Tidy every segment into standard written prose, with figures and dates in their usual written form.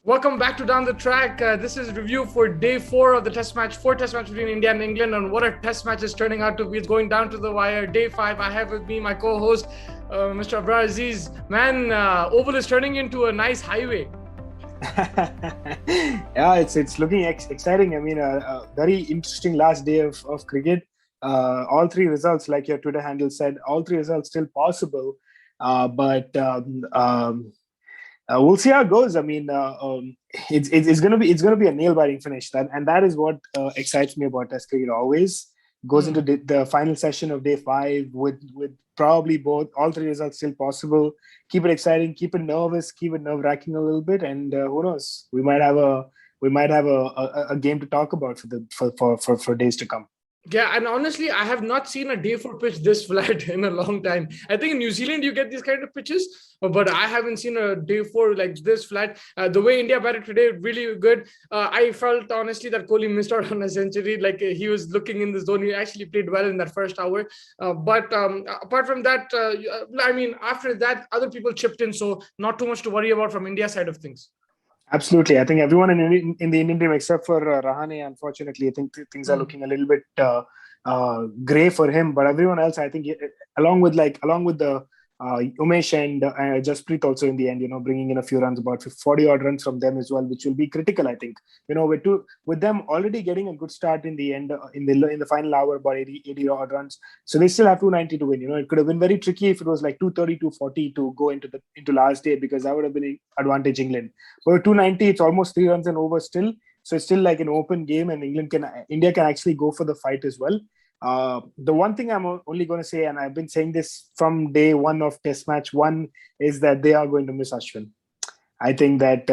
Welcome back to Down the Track. This is review for day 4 of the fourth test match between India and England, and what a test match is turning out to be. It's going down to the wire. Day 5, I have with me my co-host, Mr. Abrar Aziz. Man, Oval is turning into a nice highway. Yeah, it's looking exciting. I mean, a very interesting last day of cricket. All three results, like your Twitter handle said, all three results still possible. But we'll see how it goes. I mean, it's gonna be a nail biting finish. That is what excites me about Test cricket. Always goes into the final session of day 5 with probably all three results still possible. Keep it exciting, keep it nervous, keep it nerve wracking a little bit, and who knows? We might have a game to talk about for days to come. Yeah, and honestly, I have not seen a day 4 pitch this flat in a long time. I think in New Zealand you get these kind of pitches, but I haven't seen a day 4 like this flat. The way India batted today, really good. I felt honestly that Kohli missed out on a century. Like he was looking in the zone. He actually played well in that first hour. But apart from that, I mean, after that, other people chipped in, so not too much to worry about from India side of things. Absolutely. I think everyone in the Indian team except for Rahane, unfortunately, I think things are looking a little bit gray for him. But everyone else, I think, along with the Umesh and Jasprit also in the end, bringing in a few runs, about 40 odd runs from them as well, which will be critical. I think, with them already getting a good start in the end, in the final hour, about 80 odd runs. So they still have 290 to win. It could have been very tricky if it was like 230, 240 to go into last day, because that would have been an advantage England. But with 290, it's almost 3 runs and over still. So it's still like an open game, and India can actually go for the fight as well. The one thing I'm only going to say, and I've been saying this from day 1 of Test match 1, is that they are going to miss Ashwin. I think that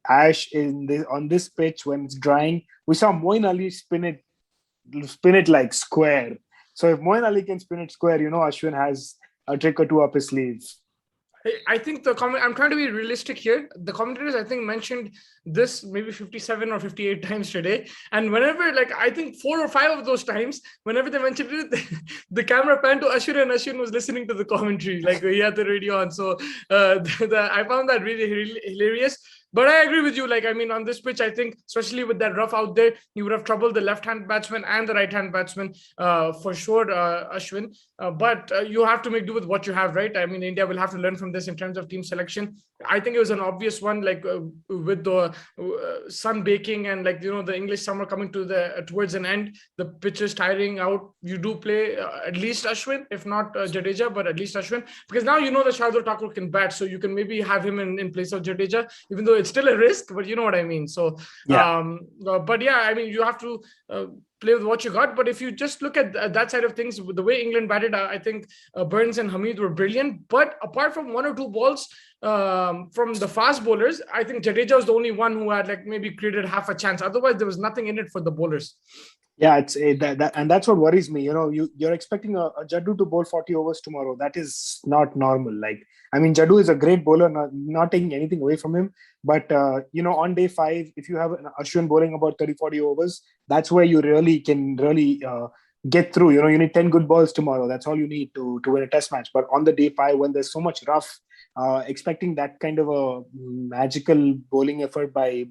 Ash on this pitch, when it's drying, we saw Moeen Ali spin it like square. So if Moeen Ali can spin it square, Ashwin has a trick or two up his sleeve. I think I'm trying to be realistic here. The commentators, I think, mentioned this maybe 57 or 58 times today. And whenever, I think 4 or 5 of those times, whenever they mentioned it, the camera panned to Ashwin, and Ashwin was listening to the commentary. Like he had the radio on. So I found that really, really hilarious. But I agree with you. On this pitch, I think, especially with that rough out there, you would have troubled the left-hand batsman and the right-hand batsman for sure, Ashwin. But you have to make do with what you have, right? I mean, India will have to learn from this in terms of team selection. I think it was an obvious one, with the sun baking and the English summer coming to towards an end, the pitch is tiring out. You do play at least Ashwin, if not Jadeja, but at least Ashwin, because now that Shardul Thakur can bat, so you can maybe have him in place of Jadeja, even though it's still a risk, but you know what I mean. So, yeah. But yeah, I mean, you have to play with what you got. But if you just look at that side of things, the way England batted, I think Burns and Hamid were brilliant. But apart from 1 or 2 balls from the fast bowlers, I think Jadeja was the only one who had maybe created half a chance. Otherwise, there was nothing in it for the bowlers. Yeah, it's and that's what worries me. You're expecting a Jaddu to bowl 40 overs tomorrow. That is not normal. Jaddu is a great bowler, not taking anything away from him. But on day 5, if you have an Ashwin bowling about 30, 40 overs, that's where you can really get through. You need 10 good balls tomorrow. That's all you need to win a Test match. But on the day 5, when there's so much rough, expecting that kind of a magical bowling effort by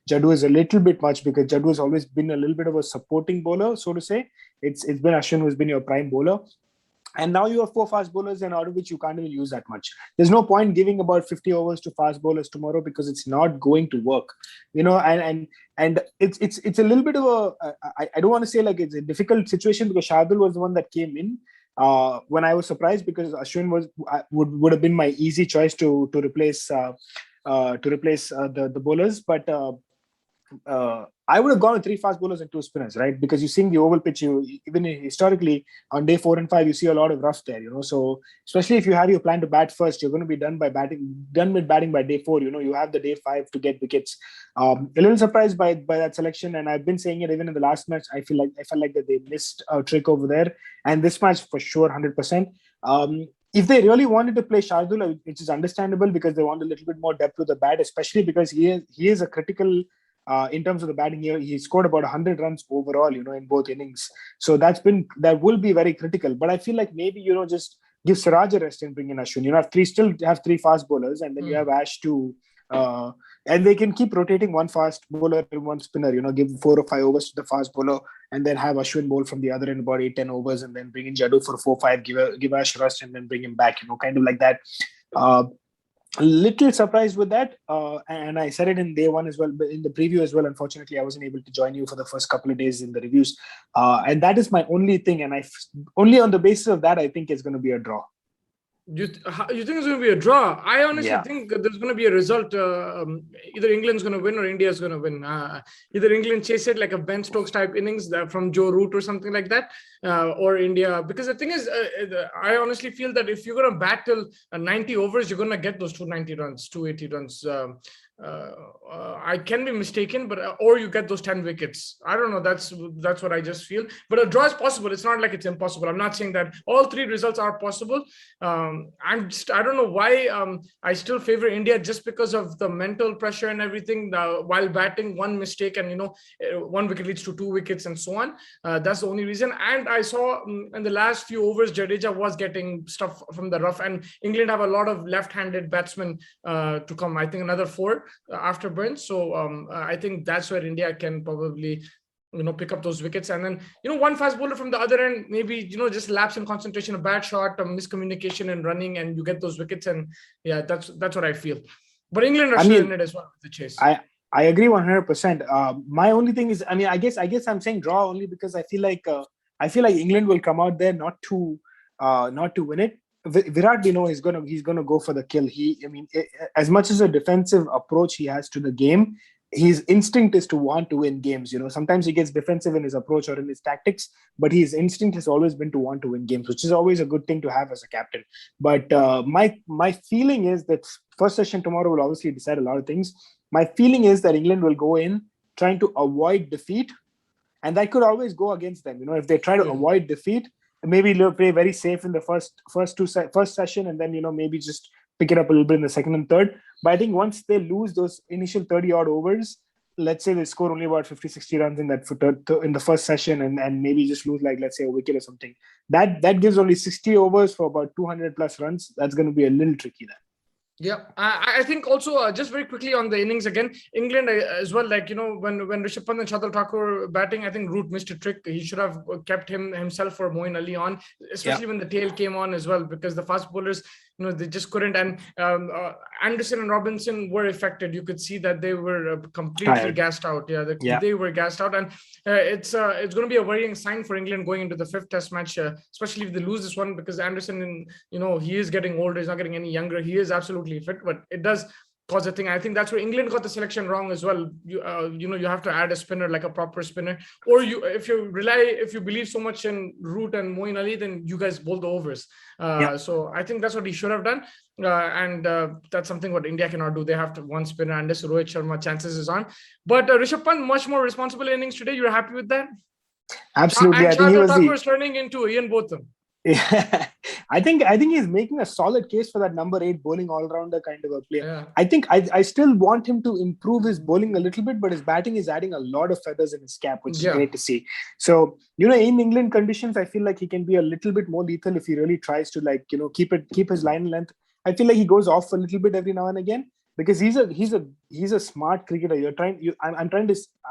Jaddu is a little bit much, because Jaddu has always been a little bit of a supporting bowler, so to say. It's been Ashwin who's been your prime bowler. And now you have 4 fast bowlers, and out of which you can't even use that much. There's no point giving about 50 overs to fast bowlers tomorrow, because it's not going to work. And it's a little bit of I don't want to say it's a difficult situation, because Shardul was the one that came in. When I was surprised, because Ashwin would have been my easy choice to replace the bowlers, but I would have gone with 3 fast bowlers and 2 spinners, right? Because you're seeing the oval pitch, even historically on day 4 and 5, you see a lot of rough there, So especially if you have your plan to bat first, you're going to be done with batting by day 4. You have the day 5 to get wickets. A little surprised by that selection, and I've been saying it even in the last match. I felt like that they missed a trick over there, and this match for sure, 100%. If they really wanted to play Shardul, which is understandable, because they want a little bit more depth to the bat, especially because he is a critical. In terms of the batting here, he scored about 100 runs overall, in both innings. So that will be very critical. But I feel like maybe, just give Siraj a rest and bring in Ashwin. Still have 3 fast bowlers, and then you have Ash to and they can keep rotating one fast bowler and one spinner. Give 4 or 5 overs to the fast bowler, and then have Ashwin bowl from the other end about 8-10 overs, and then bring in Jadoo for 4-5, give Ash rest, and then bring him back. Kind of like that. Uh, a little surprised with that, and I said it in day one as well, but in the preview as well. Unfortunately, I wasn't able to join you for the first couple of days in the reviews, and that is my only thing. And only on the basis of that, I think it's going to be a draw. You think it's going to be a draw? I honestly think there's going to be a result. Either England's going to win or India's going to win. Either England chase it like a Ben Stokes type innings from Joe Root or something like that, or India. Because the thing is, I honestly feel that if you're going to bat till 90 overs, you're going to get those 290 runs, 280 runs. I can be mistaken, but or you get those 10 wickets. I don't know. That's what I just feel. But a draw is possible. It's not like it's impossible. I'm not saying that all three results are possible. I don't know why I still favor India just because of the mental pressure and everything. While batting, one mistake and one wicket leads to 2 wickets and so on. That's the only reason. And I saw in the last few overs, Jadeja was getting stuff from the rough, and England have a lot of left-handed batsmen to come. I think another 4 after Burns. So I think that's where India can probably pick up those wickets. And then one fast bowler from the other end, maybe just lapse in concentration, a bad shot, a miscommunication and running, and you get those wickets. And yeah, that's what I feel. But England are still in it as well with the chase. I agree 100%. My only thing is, I guess I'm saying draw only because I feel like England will come out there not to win it. Virat, he's gonna go for the kill. As much as a defensive approach he has to the game, his instinct is to want to win games. Sometimes he gets defensive in his approach or in his tactics, but his instinct has always been to want to win games, which is always a good thing to have as a captain. But my feeling is that first session tomorrow will obviously decide a lot of things. My feeling is that England will go in trying to avoid defeat, and that could always go against them. If they try to avoid defeat, maybe play very safe in the first session, and then maybe just pick it up a little bit in the second and third. But I think once they lose those initial 30 odd overs, let's say they score only about 50-60 runs in the first session, and maybe just lose like, let's say, a wicket or something, that gives only 60 overs for about 200 plus runs. That's going to be a little tricky then. Yeah, I think also just very quickly on the innings again, England as well. Like when Rishabh Pant and Shardul Thakur batting, I think Root missed a trick. He should have kept himself for Moeen Ali on, especially when the tail came on as well, because the fast bowlers, they just couldn't. And Anderson and Robinson were affected. You could see that they were completely gassed out. They were gassed out, and it's going to be a worrying sign for England going into the 5th Test match, especially if they lose this one, because Anderson, he is getting older. He's not getting any younger. He is absolutely fit, but it does cause a thing. I think that's where England got the selection wrong as well. You have to add a spinner, like a proper spinner, or if you believe so much in Root and Moeen Ali, then you guys bowl the overs. So I think that's what he should have done, and that's something what India cannot do. They have to one spinner, and this Rohit Sharma chances is on. But Rishabh Pant, much more responsible innings today. You're happy with that? Absolutely. And Shardul Thakur is turning into Ian Botham. Yeah, I think he's making a solid case for that number 8 bowling all-rounder kind of a player. Yeah. I think I still want him to improve his bowling a little bit, but his batting is adding a lot of feathers in his cap, which is great to see. So, in England conditions, I feel like he can be a little bit more lethal if he really tries to keep his line length. I feel like he goes off a little bit every now and again, because he's a smart cricketer.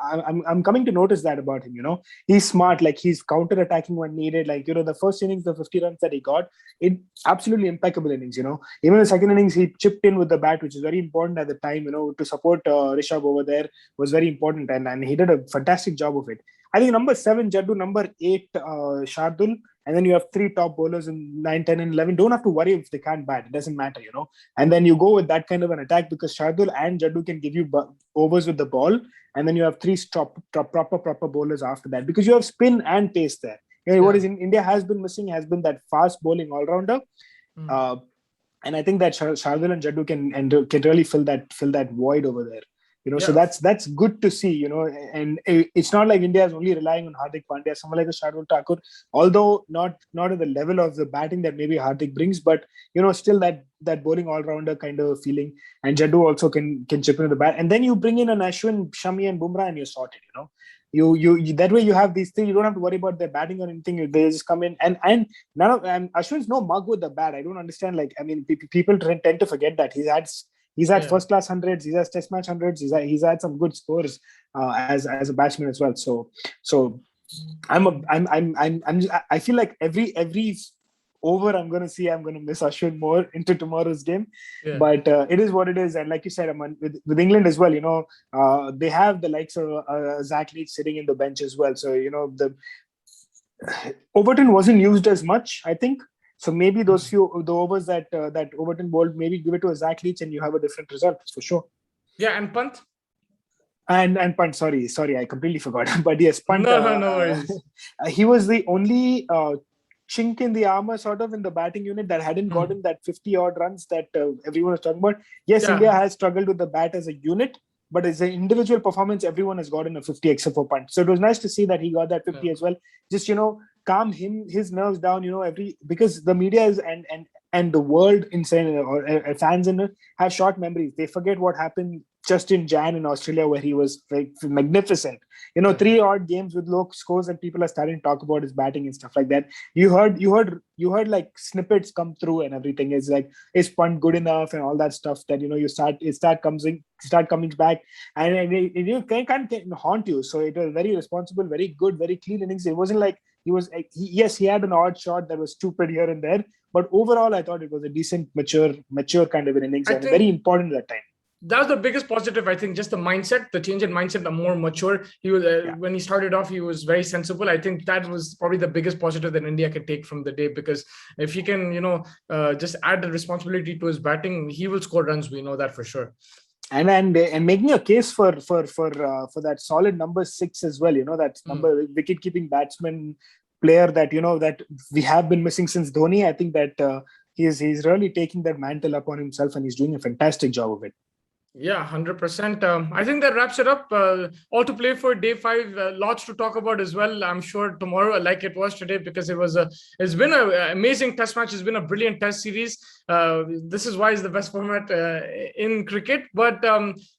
I'm coming to notice that about him. He's smart. Like, he's counter attacking when needed. Like, the first innings, the 50 runs that he got, it absolutely impeccable innings. Even the second innings, he chipped in with the bat, which is very important at the time. To support Rishabh over there was very important, and he did a fantastic job of it. I think number 7 Jaddu, number 8 Shardul, and then you have 3 top bowlers in 9, 10, and 11. Don't have to worry if they can't bat. It doesn't matter, And then you go with that kind of an attack, because Shardul and Jaddu can give you overs with the ball, and then you have 3 proper bowlers after that, because you have spin and pace there. What is in India has been missing has been that fast bowling all rounder, and I think that Shardul and Jaddu can really fill that void over there. So that's good to see, and it's not like India is only relying on Hardik Pandya, someone like a Shardul Thakur, although not at the level of the batting that maybe Hardik brings, but still that bowling all-rounder kind of feeling. And Jaddu also can chip into the bat, and then you bring in an Ashwin, Shami, and Bumrah, and you're sorted. You that way you have these things. You don't have to worry about their batting or anything. They just come in, and none of Ashwin's no mug with the bat. I don't understand. Like, people tend to forget that He's had Yeah. first class hundreds. He's had test match hundreds. He's had some good scores as a batsman as well. So I feel like every over I'm going to see, I'm going to miss Ashwin more into tomorrow's game. Yeah. But it is what it is. And like you said, with England as well, they have the likes of Zach Leach sitting in the bench as well. So, the Overton wasn't used as much, I think. So maybe those the overs that Overton bowled, maybe give it to a Zach Leach and you have a different result for sure. Yeah, and Pant. And Punt, sorry, I completely forgot. But yes, Punt. No worries. He was the only chink in the armor, sort of, in the batting unit that hadn't gotten that 50 odd runs that everyone was talking about. Yes, Yeah. India has struggled with the bat as a unit, but as an individual performance, everyone has gotten a 50 except for Punt. So it was nice to see that he got that 50 as well. Just calm his nerves down. Because the media is and the world insane or fans in it have short memories. They forget what happened just in Jan in Australia, where he was like magnificent. 3 odd games with low scores, and people are starting to talk about his batting and stuff like that. You heard like snippets come through, and everything is like, is Punt good enough and all that stuff that you start coming back, and it can't haunt you. So it was very responsible, very good, very clean innings. It wasn't like he had an odd shot that was stupid here and there, but overall I thought it was a decent, mature kind of an innings, and very important at that time. That was the biggest positive, I think, just the mindset, the change in mindset, the more mature he was. When he started off, he was very sensible. I think that was probably the biggest positive that India could take from the day, because if he can, just add the responsibility to his batting, he will score runs. We know that for sure. And making a case for that solid number 6 as well. That number wicket keeping batsman player that that we have been missing since Dhoni. I think that he's really taking that mantle upon himself, and he's doing a fantastic job of it. Yeah, 100%. I think that wraps it up. All to play for day 5. Lots to talk about as well. I'm sure tomorrow, like it was today, because it's been an amazing test match. It's been a brilliant test series. This is why it's the best format in cricket. But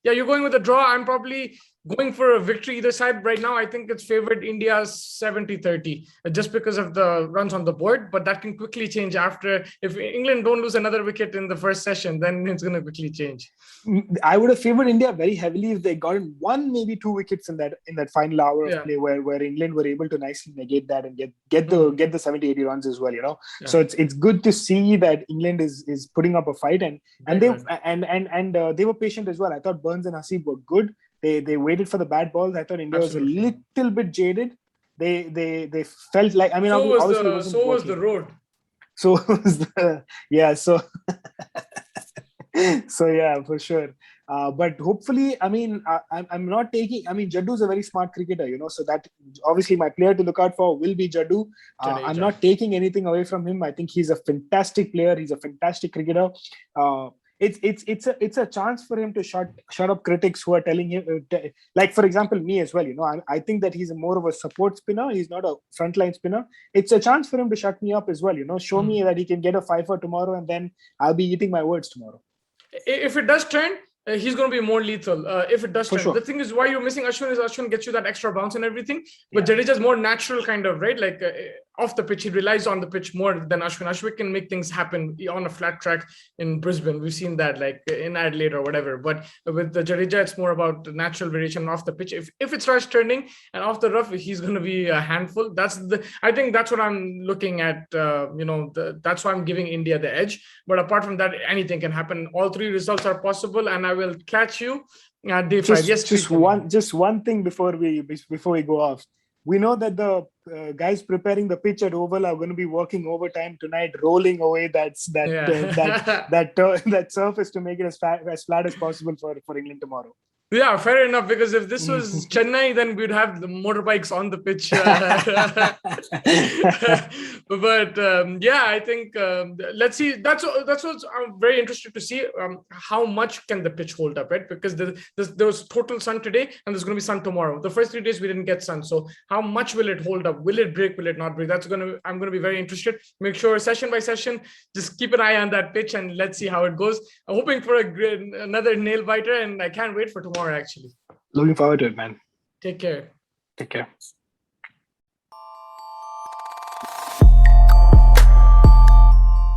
you're going with a draw. I'm probably going for a victory either side. Right now, I think it's favored India 70-30, just because of the runs on the board. But that can quickly change after. If England don't lose another wicket in the first session, then it's going to quickly change. I would have favored India very heavily if they got 1, maybe 2 wickets in that final hour of play, where England were able to nicely negate that and get the 70-80 runs as well. So it's good to see that England is putting up a fight, and they were patient as well. I thought Burns and Hasib were good. They waited for the bad balls. I thought India was a little bit jaded. They felt like, so was the road. So was so yeah, for sure. But hopefully, I'm not taking. Jaddu's a very smart cricketer, so that obviously my player to look out for will be Jaddu. I'm not taking anything away from him. I think he's a fantastic player. He's a fantastic cricketer. It's a chance for him to shut up critics who are telling him, like for example me as well. I think that he's more of a support spinner. He's not a frontline spinner. It's a chance for him to shut me up as well. Show me that he can get a 5 for tomorrow, and then I'll be eating my words tomorrow. If it does turn, he's going to be more lethal. If it does turn. Sure. The thing is, why you're missing Ashwin is Ashwin gets you that extra bounce and everything. But Jadeja's more natural kind of, right? Like off the pitch, he relies on the pitch more than Ashwin. Ashwin can make things happen on a flat track in Brisbane. We've seen that, like in Adelaide or whatever. But with the Jadeja, it's more about natural variation off the pitch. If it starts turning and off the rough, he's going to be a handful. I think that's what I'm looking at. That's why I'm giving India the edge. But apart from that, anything can happen. All 3 results are possible, and I will catch you at day 5. Yes, just one thing before we go off. We know that the guys preparing the pitch at Oval are going to be working overtime tonight, rolling away that surface to make it as flat as possible for England tomorrow. Yeah, fair enough. Because if this was Chennai, then we'd have the motorbikes on the pitch. But I think let's see. That's what I'm very interested to see. How much can the pitch hold up, right? Because there was total sun today, and there's going to be sun tomorrow. The first 3 days we didn't get sun, so how much will it hold up? Will it break? Will it not break? I'm going to be very interested. Make sure session by session, just keep an eye on that pitch, and let's see how it goes. I'm hoping for another nail biter, and I can't wait for tomorrow. Actually, looking forward to it, man. Take care. Take care.